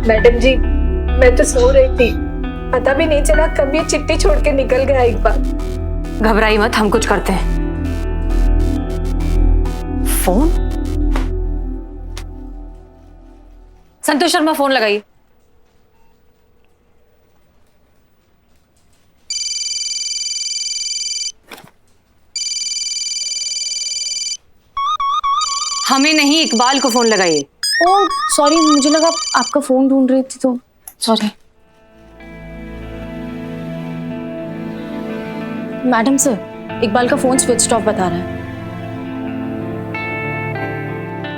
Madam जी, मैं तो सो रही थी, पता भी नहीं चला कब ये चिट्ठी छोड़ के निकल गया इकबाल। घबराई मत, हम कुछ करते हैं। फोन? संतोष शर्मा, फोन लगाइए। हमें नहीं, इकबाल को फोन लगाइए। ओह सॉरी, मुझे लगा आपका फोन ढूंढ रही थी तो सॉरी। मैडम सर, इकबाल का फोन स्विच ऑफ बता रहा है।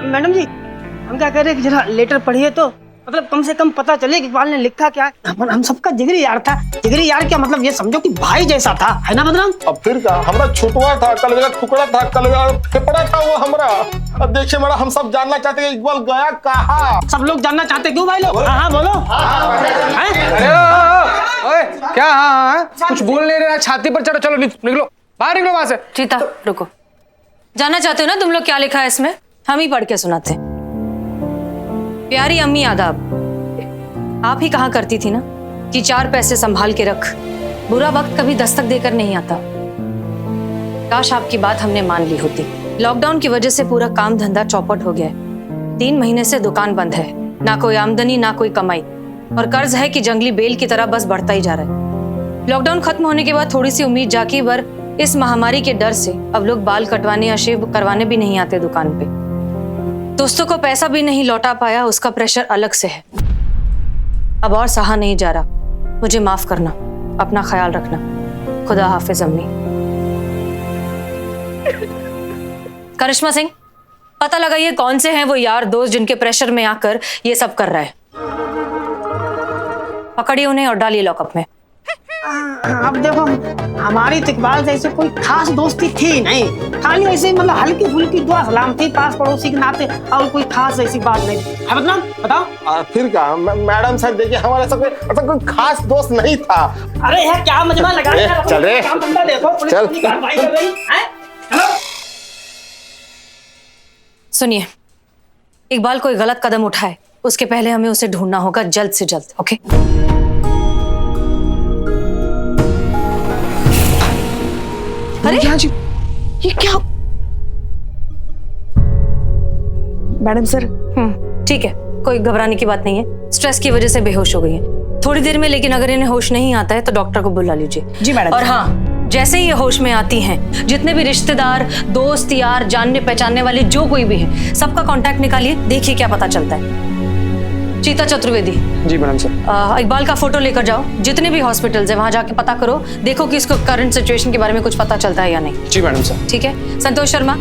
मैडम जी, हम क्या कह रहे हैं कि जरा लेटर पढ़िए तो मतलब कम से कम पता चले कि इकबाल ने लिखा क्या है। हम सबका जिगरी यार था। जिगरी यार क्या मतलब, ये समझो कि भाई जैसा था, है ना बदनाम? अब फिर क्या, हमरा छुटवा था, कल टुकड़ा था, कल फेफड़ा था वो हमरा। अब देखिए मैडम, हम सब जानना चाहते हैं इकबाल गया कहाँ। सब लोग जानना चाहते क्यों भाई लोग? हाँ बोलो। ओए क्या? हाँ कुछ बोल नहीं रहा, छाती पर चढ़ो, चलो निकलो बाहर, निकलो वहां से। चीता रुको, जानना चाहते हो ना तुम लोग क्या लिखा है इसमें? हम ही पढ़ के सुनाते हैं। प्यारी अम्मी आदाब, आप ही कहा करती थी ना कि 4 पैसे संभाल के रख, बुरा वक्त कभी दस्तक देकर नहीं आता। काश आपकी बात हमने मान ली होती। लॉकडाउन की वजह से पूरा काम धंधा चौपट हो गया है। 3 महीने से दुकान बंद है, ना कोई आमदनी ना कोई कमाई, और कर्ज है कि जंगली बेल की तरह बस बढ़ता ही जा रहा है। लॉकडाउन खत्म होने के बाद थोड़ी सी उम्मीद जागी, पर इस महामारी के डर से अब लोग बाल कटवाने या शेव करवाने भी नहीं आते दुकान पे। दोस्तों को पैसा भी नहीं लौटा पाया, उसका प्रेशर अलग से है। अब और सहा नहीं जा रहा, मुझे माफ करना, अपना ख्याल रखना। खुदा हाफिज अम्मी। करिश्मा सिंह, पता लगाइए कौन से हैं वो यार दोस्त जिनके प्रेशर में आकर ये सब कर रहा है। पकड़िए उन्हें और डालिए लॉकअप में। अब देखो, हमारी इकबाल जैसे कोई खास दोस्ती थी नहीं, खाली ऐसे मतलब हल्की फुल्की दुआ सलाम थी पास पड़ोसी के नाते, और कोई खास ऐसी बात नहीं है। बदनाम बताओ। फिर क्या मैडम सर, देखिए हमारे ऐसा कोई खास दोस्त नहीं था। अरे यार क्या मजमा लगा रहा है? चल रे, देखो पुलिस चल। की कार्रवाई कर रही है। चलो सुनिए, इकबाल कोई गलत कदम उठाए उसके पहले हमें उसे ढूंढना होगा जल्द से जल्द। ओके? अरे जी, ये क्या? Madam sir. ठीक है, कोई घबराने की बात नहीं है। स्ट्रेस की वजह से बेहोश हो गई है थोड़ी देर में, लेकिन अगर इन्हें होश नहीं आता है तो डॉक्टर को बुला लीजिए। जी मैडम। और हाँ, जैसे ही ये होश में आती हैं, जितने भी रिश्तेदार, दोस्त, यार, जानने पहचानने वाले जो कोई भी है, सबका कांटेक्ट निकालिए, देखिए क्या पता चलता है। चीता चतुर्वेदी। जी मैडम सर। इकबाल का फोटो लेकर जाओ, जितने भी हॉस्पिटल्स है वहां जाके पता करो, देखो कि इसको करंट सिचुएशन के बारे में कुछ पता चलता है या नहीं। जी मैडम सर। ठीक है। संतोष शर्मा,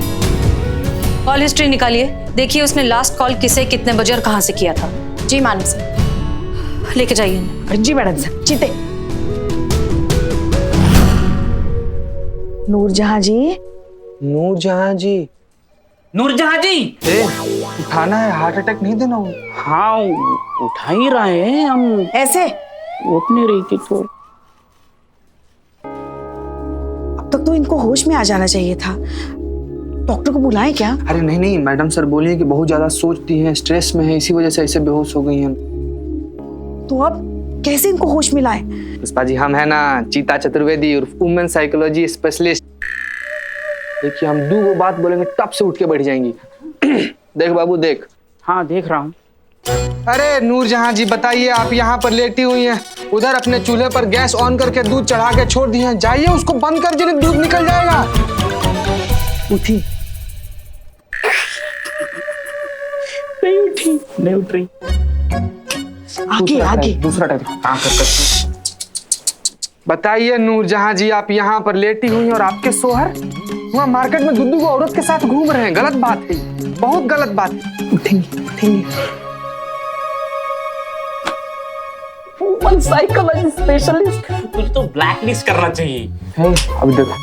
कॉल हिस्ट्री निकालिए, देखिए उसने लास्ट कॉल किसे, कितने बजे और कहां से किया था। जी मैडम सर। लेके जाइए। जी मैडम सर। चीते। नूरजहां जी। नूरजहां जी। नूरजहां जी, उठाना है, हार्ट अटैक नहीं देना हो। हाँ उठा ही रहे हैं हम। ऐसे उठ नहीं रही थी तो। अब तक तो इनको होश में आ जाना चाहिए था। डॉक्टर को बुलाएं क्या? अरे नहीं मैडम सर बोलिए कि बहुत ज्यादा सोचती हैं, स्ट्रेस में है, इसी वजह से ऐसे बेहोश हो गई हैं। तो अब कैसे इनको होश में लाएं? पुष्पा जी, हम है ना चीता चतुर्वेदी और वुमेन साइकोलॉजी स्पेशलिस्ट। देखिए हम 2 बात बोलेंगे तब से उठ के बैठ जाएंगी। देख बाबू देख। हाँ देख रहा हूँ। अरे नूरजहां जी बताइए, आप यहाँ पर लेटी हुई हैं, उधर अपने चूल्हे पर गैस ऑन करके दूध चढ़ा के छोड़ दिए हैं, जाइए उसको बंद कर दीजिए, दूध निकल जाएगा। उठी। नहीं उठ रही। आगे। दूसरा टाइप। हाँ कर। बताइए नूरजहां जी, आप यहाँ पर लेटी हुई हैं और आपके शोहर वहाँ मार्केट में दुद्दू को औरत के साथ घूम रहे हैं। गलत बात है, बहुत गलत बात है। उठेंगे। साइकोलॉजी स्पेशलिस्ट, तुझे तो ब्लैक लिस्ट करना चाहिए। अब देखो,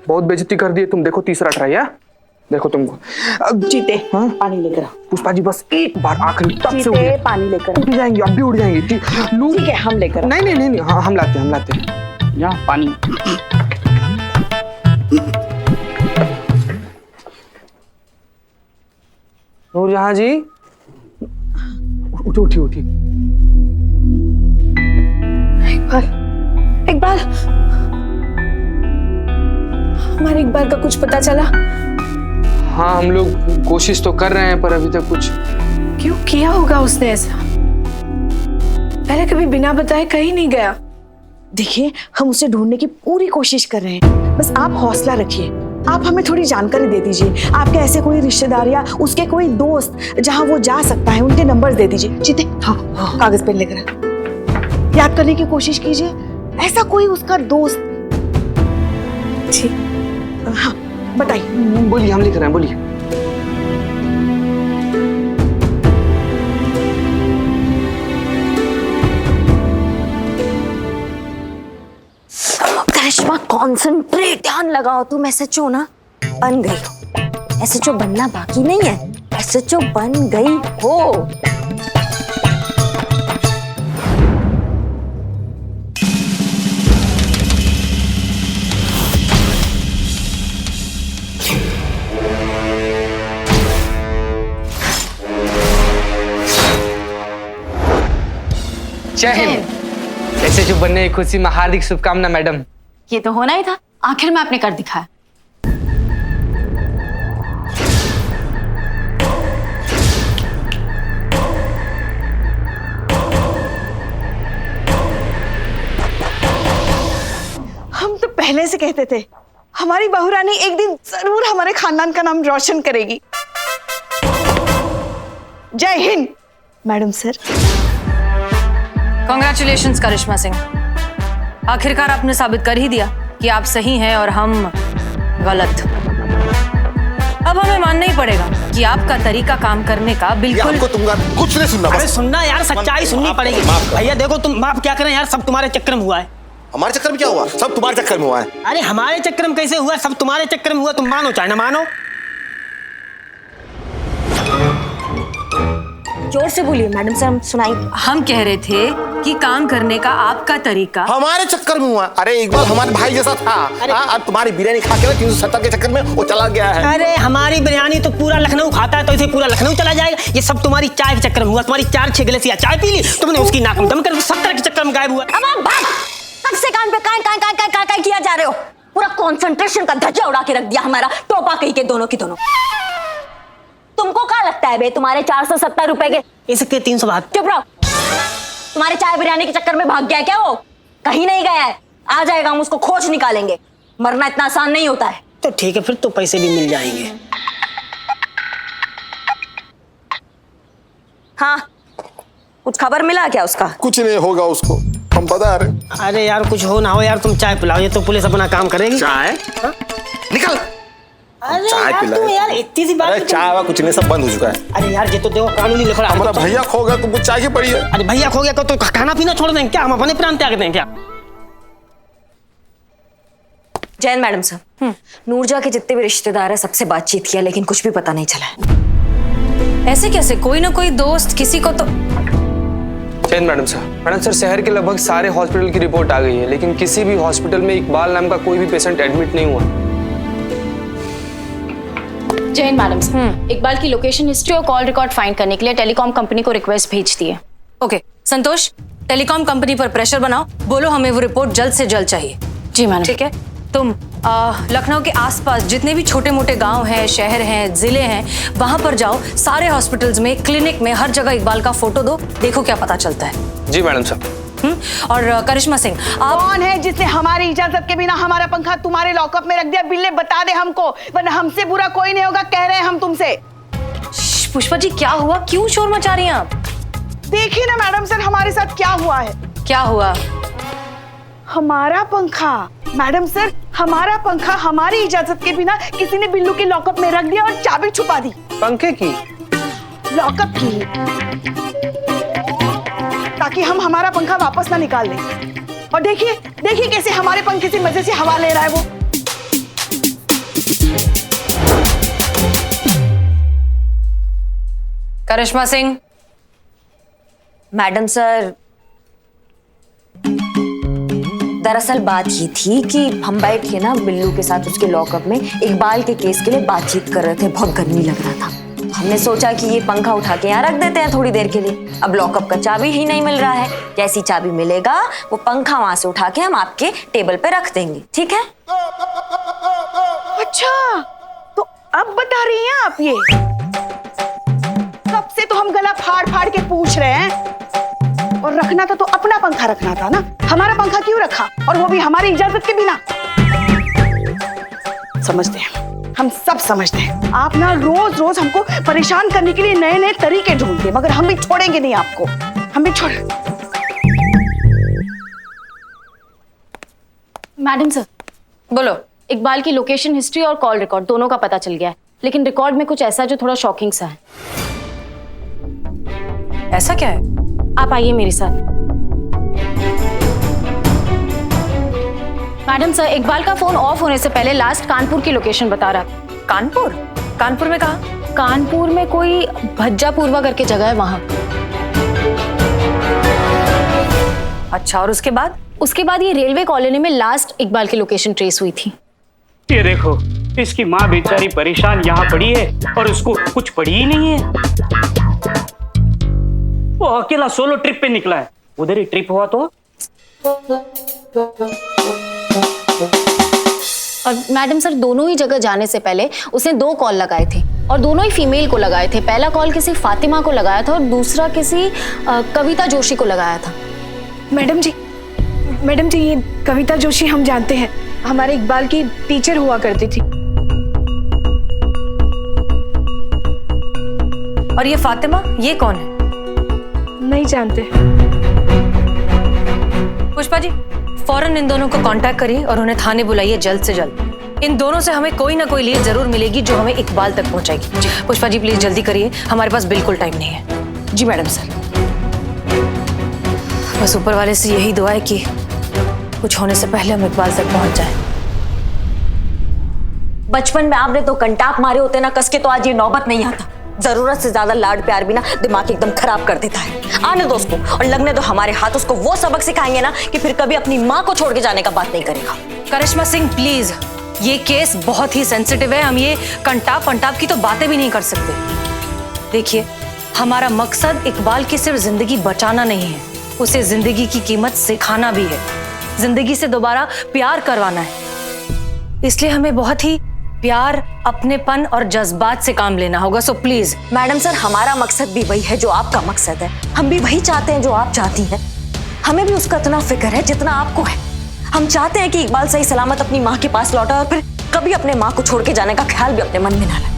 बहुत बेइज्जती कर दी है तुम। देखो तीसरा ट्राई है, देखो तुमको। चीते, पानी लेकर आओ। पुष्पा जी बस एक बार आखिरी तब से चीते, पानी लेकर आओ। उठ जाएंगी, अब भी उठ जाएंगी। ठीक है, हम लेकर। नहीं, हाँ हम लाते हैं। यहाँ पानी। नूरजहां जी, उठी। इकबाल, हमारे इकबाल का कुछ पता चला? हाँ, हम लोग कोशिश तो कर रहे हैं पर अभी तक कुछ। क्यों किया होगा उसने ऐसा? पहले कभी बिना बताए कहीं नहीं गया। देखिए, हम उसे ढूंढने की पूरी कोशिश कर रहे हैं, बस आप हौसला रखिए। आप हमें थोड़ी जानकारी दे दीजिए। आपके ऐसे कोई रिश्तेदार या उसके कोई दोस्त जहां वो जा सकता है, उनके नंबर दे दीजिए। जीते, हाँ, कागज पेन लेकर याद करने की कोशिश कीजिए। ऐसा कोई उसका दोस्त। ठीक, हाँ, बताइए। बोलिए, हम लिख रहे हैं, बोलिए। करिश्मा, कॉन्सेंट्रेट, ध्यान लगाओ। तुम एसएचओ ना बन गई हो। एसएचओ बनना बाकी नहीं है, एसएचओ बन गई हो। जय हिंद। ऐसे जो बनने की खुशी में हार्दिक शुभकामना मैडम। ये तो होना ही था, आखिर में आपने कर दिखाया। हम तो पहले से कहते थे हमारी बहू रानी एक दिन जरूर हमारे खानदान का नाम रोशन करेगी। जय हिंद मैडम सर। कॉन्ग्रेचुलेशंस करिश्मा सिंह, आखिरकार आपने साबित कर ही दिया कि आप सही हैं और हम गलत। अब हमें मानना ही पड़ेगा कि आपका तरीका काम करने का बिल्कुल। हमको तुमका कुछ नहीं सुनना। अरे सुनना यार, सच्चाई सुननी पड़ेगी। भैया देखो, तुम माफ क्या करें यार, सब तुम्हारे चक्कर में हुआ है। हमारे चक्कर में क्या हुआ? सब तुम्हारे चक्कर में हुआ है। अरे हमारे चक्कर में कैसे हुआ? सब तुम्हारे चक्कर में हुआ। तुम मानो चाहे ना मानो। जोर से बोलिए मैडम सर, हम सुनाई। हम कह रहे थे कि काम करने का आपका तरीका हमारे चक्कर में हुआ। अरे इकबाल हमारे भाई जैसा था। अब तुम्हारी बिरयानी खा के 370 के चक्कर में वो चला गया है। अरे हमारी बिरयानी तो पूरा लखनऊ खाता है, तो इसे पूरा लखनऊ चला जाएगा। ये सब तुम्हारी चाय के चक्कर में हुआ। तुम्हारी 4-6 गिलास चाय पी ली, तुमने उसकी नाक में दम कर 70 के चक्कर में गायब हुआ। अब आप बात कब से कान पे काय किया जा रहे हो? पूरा कंसंट्रेशन का धज्जा उड़ा के रख दिया हमारा, टोपा कही के दोनों की दोनों। तुमको क्या लगता है बे, तुम्हारे 470 रुपए के इसके 300 बात। चुप रहो। तुम्हारे चाय बिरयानी के चक्कर में भाग गया क्या? वो कहीं नहीं गया है, आ जाएगा, हम उसको खोज निकालेंगे। मरना इतना आसान नहीं होता है। तो ठीक है, फिर तो पैसे भी मिल जाएंगे। हाँ, कुछ खबर मिला क्या उसका? कुछ नहीं होगा उसको, हम बता रहे। अरे यार कुछ हो ना हो यार, तुम चाय पिलाओ, ये तो पुलिस अपना काम करेगी। चाय निकल। अरे चाय यार पिलाए। तुम यार इतनी सी बात। अरे चाय वा कुछ नहीं, सब बंद हो चुका है। अरे यार ये तो देखो कानूनी लिखा है। हमारा भैया खो गया, तुमको चाय की पड़ी है। अरे भैया खो गया तो खाना पीना छोड़ देंगे क्या? हम अपने प्राण त्याग दें क्या? जैन मैडम साहब, नूरजा के जितने भी रिश्तेदार है सबसे बातचीत किया, लेकिन कुछ भी पता नहीं चला है। ऐसे कैसे? कोई ना कोई दोस्त किसी को तो। जैन मैडम साहब। मैडम सर, शहर के लगभग सारे हॉस्पिटल की रिपोर्ट आ गई है, लेकिन किसी भी हॉस्पिटल में इकबाल नाम का कोई भी पेशेंट एडमिट नहीं हुआ। जैन मैडम सर, इकबाल की लोकेशन हिस्ट्री और कॉल रिकॉर्ड फाइंड करने के लिए टेलीकॉम कंपनी को रिक्वेस्ट भेज दी है। ओके संतोष, टेलीकॉम कंपनी पर प्रेशर बनाओ, बोलो हमें वो रिपोर्ट जल्द से जल्द चाहिए। जी मैडम। ठीक है, तुम लखनऊ के आसपास जितने भी छोटे मोटे गांव हैं, शहर हैं, जिले हैं, वहां पर जाओ। सारे हॉस्पिटल्स में, क्लिनिक में, हर जगह इकबाल का फोटो दो, देखो क्या पता चलता है। जी मैडम साहब। और करिश्मा सिंह, आप कौन है जिसने हमारी इजाजत के बिना हमारा पंखा तुम्हारे लॉकअप में रख दिया? बिल्ले बता दे हमको, वरना हमसे बुरा कोई नहीं होगा, कह रहे हैं हम तुमसे। पुष्पा जी क्या हुआ? क्यों शोर मचा रही हैं आप? देखिए ना मैडम सर, हमारे साथ क्या हुआ है। क्या हुआ? हमारा पंखा मैडम सर, हमारा पंखा हमारी इजाजत के बिना किसी ने बिल्लू के लॉकअप में रख दिया और चाबी छुपा दी। पंखे की? लॉकअप की, ताकि हम हमारा पंखा वापस ना निकाल लें। और देखिए देखिए कैसे हमारे पंखे से मजे से हवा ले रहा है वो। करिश्मा सिंह। मैडम सर, दरअसल बात ये थी कि हम बैठ के ना बिल्लू के साथ उसके लॉकअप में इकबाल के केस के लिए बातचीत कर रहे थे। बहुत गर्मी लग रहा था। हमने सोचा कि ये पंखा उठा के यहाँ रख देते हैं थोड़ी देर के लिए। अब लॉकअप का चाबी ही नहीं मिल रहा है, जैसी चाबी मिलेगा वो पंखा वहां से उठा के हम आपके टेबल पे रख देंगे, ठीक है? अच्छा, तो अब बता रही हैं आप ये? कब से तो हम गला फाड़ फाड़ के पूछ रहे हैं, और रखना था तो अपना पंखा रखना था ना, हमारा पंखा क्यों रखा, और वो भी हमारी इजाजत के बिना। समझते हैं, हम सब समझते हैं। आप ना रोज रोज हमको परेशान करने के लिए नए नए तरीके ढूंढते, मगर हम भी छोड़ेंगे नहीं आपको, हम भी छोड़। मैडम सर, बोलो। इकबाल की लोकेशन हिस्ट्री और कॉल रिकॉर्ड दोनों का पता चल गया है, लेकिन रिकॉर्ड में कुछ ऐसा जो थोड़ा शॉकिंग सा है। ऐसा क्या है? आप आइए मेरे साथ। मैडम सर, इकबाल का फोन ऑफ होने से पहले लास्ट कानपुर की लोकेशन बता रहा है। कानपुर? कानपुर में कहाँ? कानपुर में कोई भज्जापूर्वा करके जगह है वहां। अच्छा, और उसके बाद? उसके बाद ये रेलवे कॉलोनी में लास्ट इकबाल की लोकेशन ट्रेस हुई थी। ये देखो, इसकी माँ बेचारी परेशान यहाँ पड़ी है और उसको कुछ पड़ी ही नहीं है। वो अकेला सोलो ट्रिप पे निकला है, उधर ही ट्रिप हुआ तो। और मैडम सर, दोनों ही जगह जाने से पहले उसने 2 कॉल लगाए थे और दोनों ही फीमेल को लगाए थे। पहला कॉल किसी फातिमा को लगाया था और दूसरा किसी कविता जोशी को लगाया था। मैडम जी ये कविता जोशी हम जानते हैं, हमारे इकबाल की टीचर हुआ करती थी। और ये फातिमा, ये कौन है? नहीं जानते। पुष्पा जी, फौरन इन दोनों को कांटेक्ट करिए और उन्हें थाने बुलाइए जल्द से जल्द। इन दोनों से हमें कोई ना कोई लीड जरूर मिलेगी जो हमें इकबाल तक पहुंचाएगी। पुष्पा जी प्लीज जल्दी करिए, हमारे पास बिल्कुल टाइम नहीं है। जी मैडम सर। बस ऊपर वाले से यही दुआ है कि कुछ होने से पहले हम इकबाल तक पहुंच जाए। बचपन में आपने तो कंटाप मारे होते ना कस के, तो आज ये नौबत नहीं आता। जरूरत से ज्यादा लाड प्यार भी ना दिमाग एकदम खराब कर देता है। आने दो उसको, और लगने दो हमारे हाथ उसको वो सबक सिखाएंगे ना कि फिर कभी अपनी माँ को छोड़ के जाने का बात नहीं करेगा। करिश्मा सिंह प्लीज, ये केस बहुत ही सेंसिटिव है, हम ये कंटाप की तो बातें भी नहीं कर सकते। देखिए, हमारा मकसद इकबाल की सिर्फ जिंदगी बचाना नहीं है, उसे जिंदगी की कीमत सिखाना भी है, जिंदगी से दोबारा प्यार करवाना है। इसलिए हमें बहुत ही प्यार, अपनेपन और जज्बात से काम लेना होगा। So please. मैडम सर, हमारा मकसद भी वही है जो आपका मकसद है, हम भी वही चाहते हैं जो आप चाहती हैं। हमें भी उसका इतना फिक्र है जितना आपको है। हम चाहते हैं कि इकबाल सही सलामत अपनी माँ के पास लौटे और फिर कभी अपने माँ को छोड़ के जाने का ख्याल भी अपने मन में ना लाए।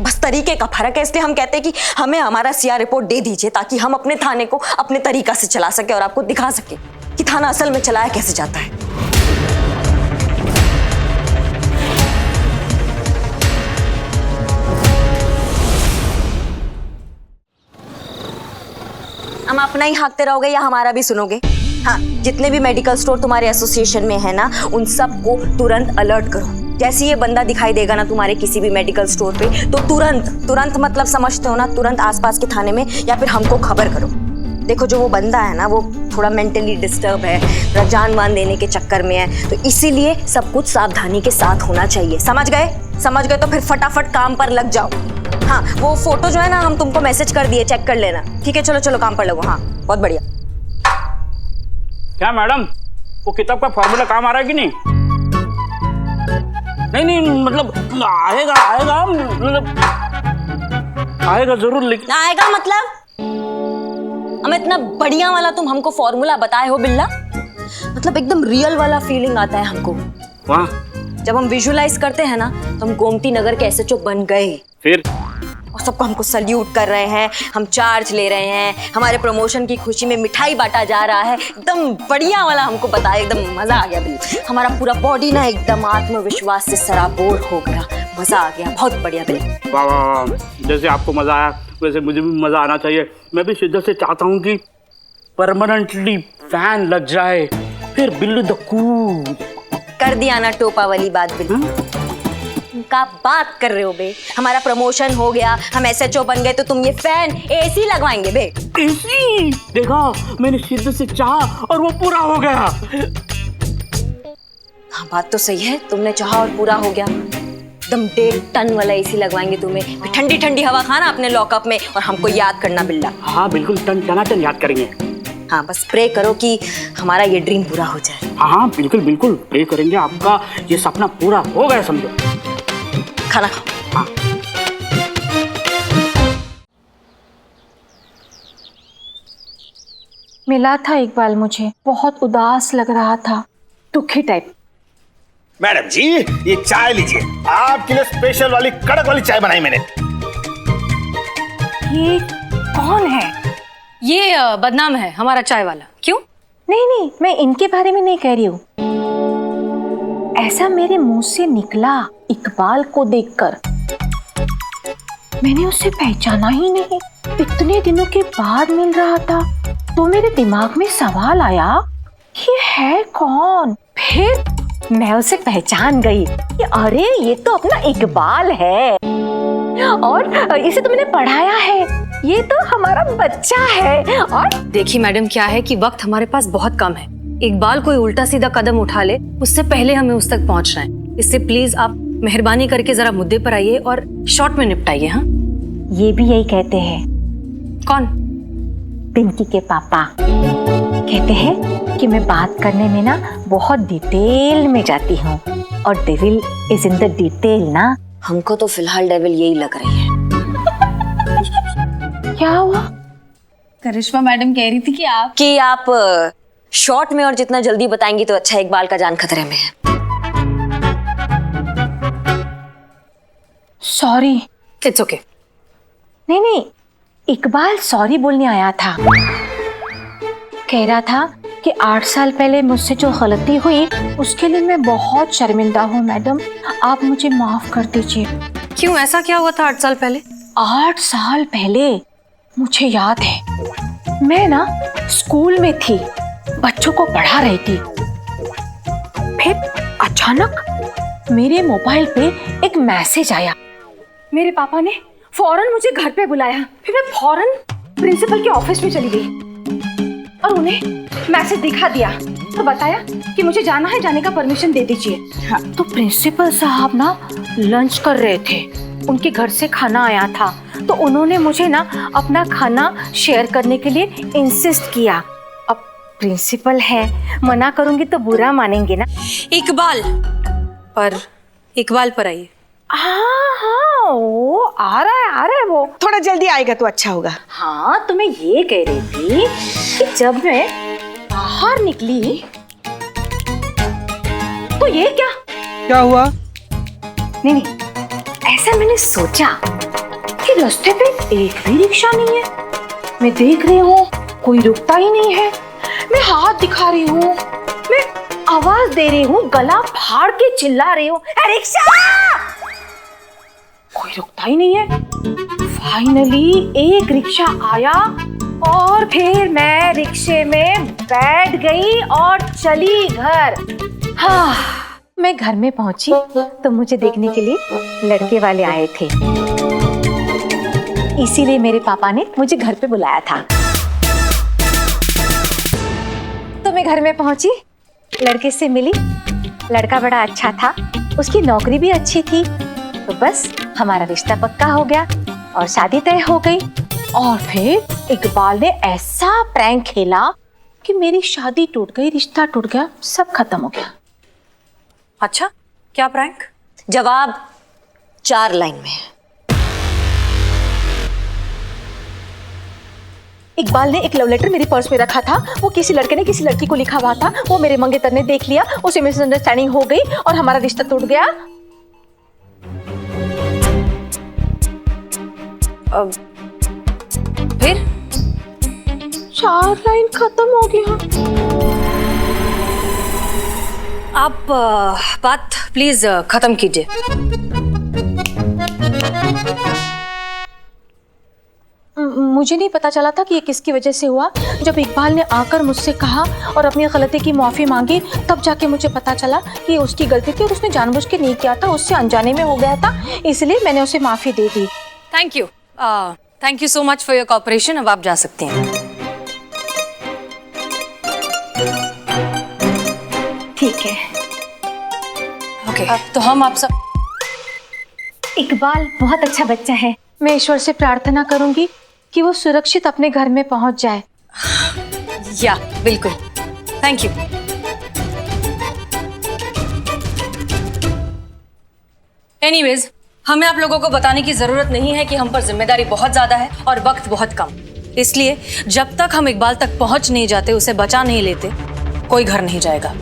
बस तरीके का फर्क है, इसलिए हम कहते हैं कि हमें हमारा सीआर रिपोर्ट दे दीजिए ताकि हम अपने थाने को अपने तरीका से चला सके और आपको दिखा सके कि थाना असल में चलाया कैसे जाता है। हम अपना ही हाँकते रहोगे या हमारा भी सुनोगे? हाँ, जितने भी मेडिकल स्टोर तुम्हारे एसोसिएशन में है ना, उन सबको तुरंत अलर्ट करो। जैसे ये बंदा दिखाई देगा ना तुम्हारे किसी भी मेडिकल स्टोर पे, तो तुरंत मतलब समझते हो ना, तुरंत आसपास के थाने में या फिर हमको खबर करो। देखो, जो वो बंदा है ना, वो थोड़ा मेंटली डिस्टर्ब है, थोड़ा जान मान देने के चक्कर में है, तो इसीलिए सब कुछ सावधानी के साथ होना चाहिए। समझ गए तो फिर फटाफट काम पर लग जाओ। हाँ, वो फोटो जो है ना हम तुमको मैसेज कर दिए, चेक कर लेना। ठीक है, चलो काम पर लगो। हाँ, बहुत बढ़िया। क्या मैडम, वो किताब का फॉर्मूला काम आ रहा है कि नहीं? नहीं मतलब आएगा मतलब आएगा जरूर, लेकिन आएगा मतलब हम इतना बढ़िया वाला तुम हमको फॉर्मूला बताए हो बिल्ला, मतलब एकदम रियल वाला फीलिंग आता है हमको। वाह, जब हम विजुअलाइज करते हैं ना तो हम गोमती नगर के एसएचओ बन गए, फिर और सबको हमको सल्यूट कर रहे हैं, हम चार्ज ले रहे हैं, हमारे प्रमोशन की खुशी में मिठाई बांटा जा रहा है। एकदम बढ़िया वाला हमको बताया, एकदम मजा आ गया बिल्कुल। हमारा पूरा बॉडी ना एकदम आत्मविश्वास से सराबोर हो गया, मजा आ गया, बहुत बढ़िया बिल्कुल। वाह वाह वाह, जैसे आपको मजा आया वैसे मुझे भी मजा आना चाहिए। मैं भी शिद्दत से चाहता हूँ कि परमानेंटली फैन लग जाए, फिर बिल्लू द कूल। कर दिया ना टोपा वाली बात बिल्कुल। का बात कर रहे हो बे? हमारा प्रमोशन हो गया, हम एसएचओ बन गए, तो तुम ये फैन एसी लगवाएंगे बे? एसी? देखा, मैंने शिद्दत से चाहा और वो पूरा हो गया। हाँ, बात तो सही है, तुमने चाहा और पूरा हो गया। एकदम 1.5 टन वाला एसी लगवाएंगे तुम्हें, फिर ठंडी ठंडी हवा खाना अपने लॉकअप में और हमको याद करना बिल्ला। हाँ बिल्कुल, टनाटन याद करेंगे। हाँ बस प्रे करो कि हमारा ये ड्रीम पूरा हो जाए। हाँ बिल्कुल बिल्कुल प्रे करेंगे, आपका ये सपना पूरा हो गया समझो। खाना खाओ। हाँ मिला था इकबाल, मुझे बहुत उदास लग रहा था, दुखी टाइप। मैडम जी ये चाय लीजिए, आपके लिए स्पेशल वाली कड़क वाली चाय बनाई मैंने। ये कौन है? ये बदनाम है हमारा चाय वाला। क्यों? नहीं नहीं, मैं इनके बारे में नहीं कह रही हूँ। ऐसा मेरे मुंह से निकला इकबाल को देखकर, मैंने उसे पहचाना ही नहीं। इतने दिनों के बाद मिल रहा था तो मेरे दिमाग में सवाल आया, ये है कौन? फिर मैं उसे पहचान गई कि अरे ये तो अपना इकबाल है, और इसे तो मैंने पढ़ाया है, ये तो हमारा बच्चा है। और देखिए मैडम, क्या है कि वक्त हमारे पास बहुत कम है। इकबाल कोई उल्टा सीधा कदम उठा ले उससे पहले हमें उस तक पहुंचना है। इससे प्लीज आप मेहरबानी करके जरा मुद्दे पर आइए और शॉर्ट में निपटाइए। हाँ, ये भी यही कहते हैं। कौन? पिंकी के पापा कहते हैं कि मैं बात करने में ना बहुत डिटेल में जाती हूँ, और devil is in the detail ना। हमको तो फिलहाल डेविल यही लग रही है। क्या हुआ? करिश्मा मैडम कह रही थी कि आप शॉर्ट में और जितना जल्दी बताएंगी तो अच्छा। इकबाल का जान खतरे में है। सॉरी। It's okay. नहीं नहीं, इकबाल सॉरी बोलने आया था। कह रहा था कि 8 साल पहले मुझसे जो गलती हुई उसके लिए मैं बहुत शर्मिंदा हूँ मैडम, आप मुझे माफ कर दीजिए। क्यों, ऐसा क्या हुआ था 8 साल पहले? 8 साल पहले मुझे याद है, मैं ना स्कूल में थी, बच्चों को पढ़ा रही थी। फिर अचानक मेरे मोबाइल पे एक मैसेज आया। मेरे पापा ने फौरन मुझे घर पे बुलाया। फिर मैं फौरन प्रिंसिपल के ऑफिस में चली गई और उन्हें मैसेज दिखा दिया, तो बताया कि मुझे जाना है, जाने का परमिशन दे दीजिए। हाँ, तो प्रिंसिपल साहब ना लंच कर रहे थे, उनके घर से खाना आया था, तो उन्होंने मुझे ना अपना खाना शेयर करने के लिए इंसिस्ट किया। अब प्रिंसिपल है, मना करूंगी तो बुरा मानेंगे ना। इकबाल पर आइए। हाँ हाँ, वो आ रहा है वो। थोड़ा जल्दी आएगा तो अच्छा होगा। हाँ, तो मैं ये कह रही थी कि जब मैं बाहर निकली तो ये क्या हुआ? नहीं नहीं, ऐसा मैंने सोचा कि रास्ते पे एक भी रिक्शा नहीं है। मैं देख रही हूँ कोई रुकता ही नहीं है। मैं हाथ दिखा रही हूँ, मैं आवाज दे रही हूँ, गला फाड़ के चिल्ला रही हूँ, रिक्शा! कोई रुकता ही नहीं है। फाइनली एक रिक्शा आया और फिर मैं रिक्शे में बैठ गई और चली घर। हाँ, मैं घर में पहुंची तो मुझे देखने के लिए लड़के वाले आए थे, इसीलिए मेरे पापा ने मुझे घर पे बुलाया था। तो मैं घर में पहुंची, लड़के से मिली, लड़का बड़ा अच्छा था, उसकी नौकरी भी अच्छी थी, तो बस हमारा रिश्ता पक्का हो गया और शादी तय हो गई। और फिर इकबाल ने ऐसा प्रैंक खेला कि मेरी शादी टूट गई, रिश्ता टूट गया, सब खत्म हो गया। अच्छा, क्या प्रैंक? जवाब 4 लाइन में है। इकबाल ने एक लव लेटर मेरे पर्स में रखा था, वो किसी लड़के ने किसी लड़की को लिखा हुआ था, वो मेरे मंगेतर ने देख लिया, उसे मिसअंडरस्टैंडिंग हो गई और हमारा रिश्ता टूट गया। फिर 4 लाइन खत्म हो गया। आप बात प्लीज खत्म कीजिए। मुझे नहीं पता चला था कि ये किसकी वजह से हुआ। जब इकबाल ने आकर मुझसे कहा और अपनी गलती की माफ़ी मांगी, तब जाके मुझे पता चला कि उसकी गलती थी और उसने जानबूझ के नहीं किया था, उससे अनजाने में हो गया था, इसलिए मैंने उसे माफ़ी दे दी। Thank you so much for your cooperation. अब आप जा सकती हैं। ठीक है। ओके, तो हम आप सब इकबाल बहुत अच्छा बच्चा है। मैं ईश्वर से प्रार्थना करूंगी कि वो सुरक्षित अपने घर में पहुंच जाए। या बिल्कुल, थैंक यू। एनीवेज, हमें आप लोगों को बताने की जरूरत नहीं है कि हम पर जिम्मेदारी बहुत ज्यादा है और वक्त बहुत कम। इसलिए जब तक हम इकबाल तक पहुंच नहीं जाते, उसे बचा नहीं लेते, कोई घर नहीं जाएगा।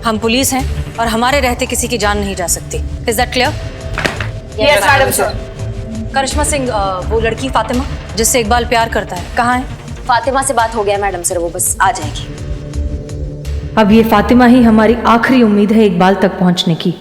हम पुलिस हैं और हमारे रहते किसी की जान नहीं जा सकती। Is that clear? Yes madam sir. Karishma Singh, वो लड़की फातिमा जिससे इकबाल प्यार करता है, कहाँ है? फातिमा से बात हो गया मैडम सर, वो बस आ जाएगी। अब ये फातिमा ही हमारी आखिरी उम्मीद है इकबाल तक पहुंचने की।